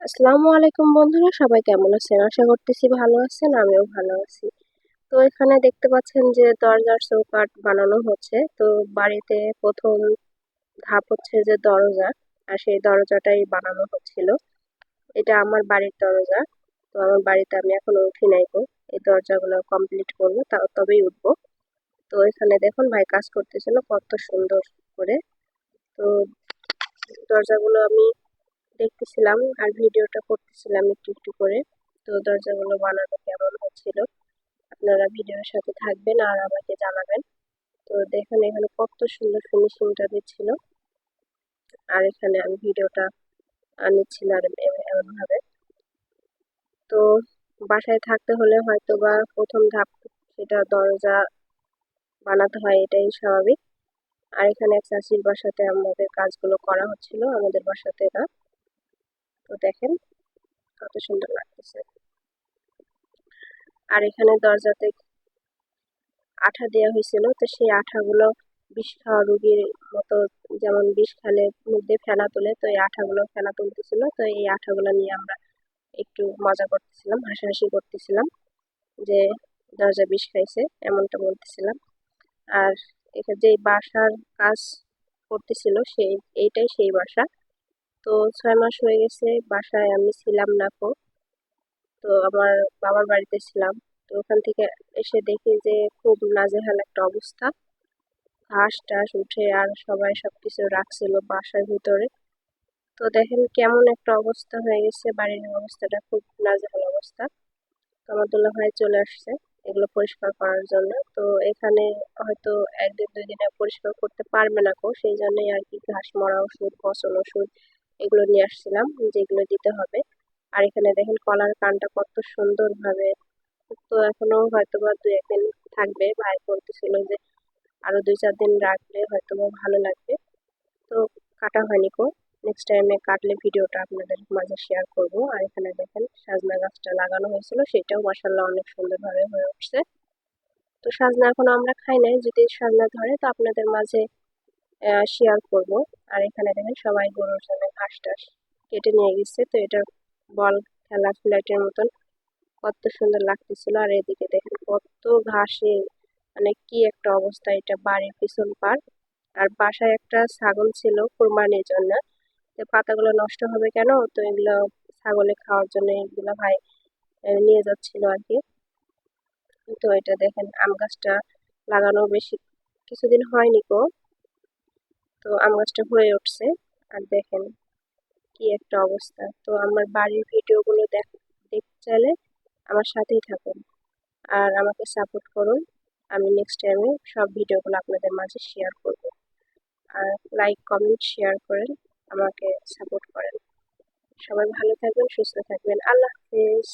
আসসালামু আলাইকুম বন্ধুরা, সবাই কেমন আছেন? আশা করতেছি ভালো আছেন, আমিও ভালো আছি। তো এখানে দেখতে পাচ্ছেন যে দরজার চৌকাঠ বানানো হচ্ছে। তো বাড়িতে প্রথম ধাপ হচ্ছে যে দরজা, আর সেই দরজাটাই বানানো হচ্ছিল। এটা আমার বাড়ির দরজা। তো আমার বাড়িতে আমি এখনো উঠি নাই গো। এই দরজাগুলো কমপ্লিট করবো, তবেই উঠবো। তো এখানে দেখুন ভাই কাজ করতেছিল কত সুন্দর করে। তো দরজাগুলো আমি দেখতেছিলাম আর ভিডিওটা করতেছিলাম একটু একটু করে। তো দরজাগুলো বানানো কেমন হচ্ছিল, আপনারা ভিডিওর সাথে থাকবেন আর আমাকে জানাবেন। তো দেখেন এখানে কত সুন্দর ফিনিশিংটা দিচ্ছিল, আর এখানে আমি ভিডিওটা নিচ্ছিলাম এমন ভাবে। তো বাসায় থাকতে হলে হয়তো বা প্রথম ধাপ সেটা দরজা বানাতে হয়, এটাই স্বাভাবিক। আর এখানে এক চাষির বাসাতে আমাদের কাজগুলো করা হচ্ছিল, আমাদের বাসাতে না। তো দেখেন কত সুন্দর লাগতেছে। আর এখানে দরজাতে আঠা দেওয়া হয়েছিল, তো সেই আঠাগুলো বিষ খাওয়া রুগীর মতো, যেমন বিষ খেলে মুখ দিয়ে ফেনা তোলে, তো এই আঠাগুলো ফেনা তুলতেছিল। তো এই আঠাগুলো নিয়ে আমরা একটু মজা করতেছিলাম, হাসাহাসি করতেছিলাম যে দরজা বিষ খাইছে এমনটা বলতেছিলাম। আর এখানে যে বাসার কাজ করতেছিল এইটাই সেই বাসা। তো 6 মাস হয়ে গেছে বাসায় আমি ছিলাম না কো। তো আমার বাবার বাড়িতে ছিলাম। তো ওখান থেকে এসে দেখি যে খুব নাজেহাল একটা অবস্থা, ঘাস টাস উঠে আর সবাই সবকিছু রাখছিল বাসার ভিতরে। তো দেখেন কেমন একটা অবস্থা হয়ে গেছে, বাড়ির অবস্থাটা খুব নাজেহাল অবস্থা। তো আমার দুলাভাই চলে আসছে এগুলো পরিষ্কার করার জন্য। তো এখানে হয়তো 1 দিন 2 দিনে পরিষ্কার করতে পারবে না কো, সেই জন্যই আর কি ঘাস মরা ওষুধ, পচন ওষুধ এগুলো নিয়ে আসছিলাম, যেগুলো দিতে হবে। আর এখানে দেখেন কলার কানটা কত সুন্দর ভাবে, তো এখনো হয়তো বা 2-1 দিন থাকবে। ভাই বলতেছিল যে আরো 2-4 দিন রাখলে হয়তো বা ভালো লাগবে। তো কাটা হয়নি কো, নেক্সট টাইমে কাটলে ভিডিওটা আপনাদের মাঝে শেয়ার করব। আর এখানে দেখেন সাজনা গাছটা লাগানো হয়েছিল, সেটাও মাশাআল্লাহ অনেক সুন্দরভাবে হয়ে উঠছে। তো সাজনা এখনো আমরা খাই নাই, যদি সাজনা ধরে তো আপনাদের মাঝে শেয়ার করব। আর এখানে দেখেন সবাই গরুর জন্য ঘাস টাস কেটে নিয়ে গেছে। তো এটা বল খেলা ফ্ল্যাটের মতন কত সুন্দর লাগতেছিল। আর এদিকে দেখেন কত ঘাসে, মানে কি একটা অবস্থা। এটা বাড়ির পিছন পার। আর বাসায় একটা ছাগল ছিল কোরবানির জন্য। তো পাতাগুলো নষ্ট হবে কেন, তো এগুলো ছাগলে খাওয়ার জন্য এগুলো ভাই নিয়ে যাচ্ছিল আর কি। তো এটা দেখেন আম গাছটা লাগানো বেশি কিছুদিন হয়নি কো, তো আম গাছটা হয়ে উঠছে। আর দেখেন কি একটা অবস্থা। তো আমার বাড়ির ভিডিওগুলো দেখতে চাইলে আমার সাথেই থাকুন আর আমাকে সাপোর্ট করুন। আমি নেক্সট টাইমে সব ভিডিওগুলো আপনাদের মাঝে শেয়ার করব। আর লাইক কমেন্ট শেয়ার করেন, আমাকে সাপোর্ট করেন। সবাই ভালো থাকবেন, সুস্থ থাকবেন। আল্লাহ হাফেজ।